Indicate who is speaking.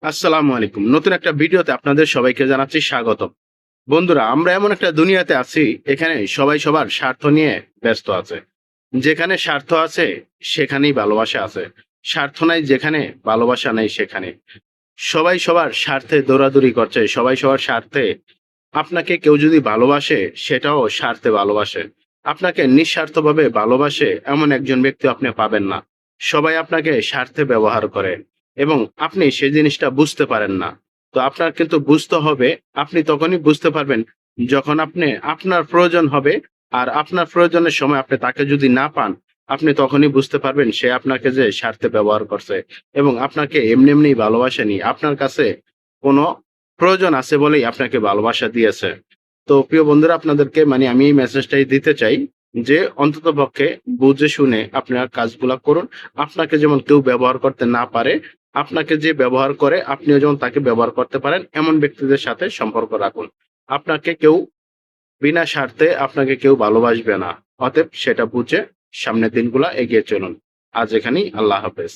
Speaker 1: আসসালামু আলাইকুম। নতুন একটা ভিডিওতে আপনাদের সবাইকে জানাচ্ছি স্বাগতম। বন্ধুরা, আমরা এমন একটা দুনিয়াতে আছি, এখানে সবাই সবার স্বার্থ নিয়ে ব্যস্ত আছে। যেখানে স্বার্থ আছে, সেখানেই ভালোবাসা আছে। স্বার্থ নাই যেখানে, ভালোবাসা নেই সেখানে। সবাই সবার স্বার্থে দৌড়াদৌড়ি করছে, সবাই সবার স্বার্থে। আপনাকে কেউ যদি ভালোবাসে, সেটাও স্বার্থে ভালোবাসে। আপনাকে নিঃস্বার্থভাবে ভালোবাসে এমন একজন ব্যক্তি আপনি পাবেন না। সবাই আপনাকে স্বার্থে ব্যবহার করে এবং আপনি সেই জিনিসটা বুঝতে পারেন না। তো আপনার কিন্তু বুঝতে হবে, আপনি তখনই বুঝতে পারবেন যখন আপনার প্রয়োজন হবে, আর আপনার প্রয়োজনের সময় আপনি তাকে যদি না পান, আপনি তখনই বুঝতে পারবেন সে আপনাকে যে স্বার্থে ব্যবহার করছে এবং আপনাকে এমনি এমনিই ভালোবাসেনি। আপনার কাছে কোনো প্রয়োজন আছে বলেই আপনাকে ভালোবাসা দিয়েছে। তো প্রিয় বন্ধুরা, আপনাদেরকে আমি এই মেসেজটাই দিতে চাই যে অন্ততপক্ষে বুঝে শুনে আপনার কাজগুলা করুন। আপনাকে যেমন কেউ ব্যবহার করতে না পারে, আপনাকে যে ব্যবহার করে আপনিও যেমন তাকে ব্যবহার করতে পারেন এমন ব্যক্তিদের সাথে সম্পর্ক রাখুন। আপনাকে কেউ বিনা স্বার্থে আপনাকে কেউ ভালোবাসবে না। অতএব সেটা বুঝে সামনের দিনগুলা এগিয়ে চলুন। আজ এখানেই, আল্লাহ হাফেজ।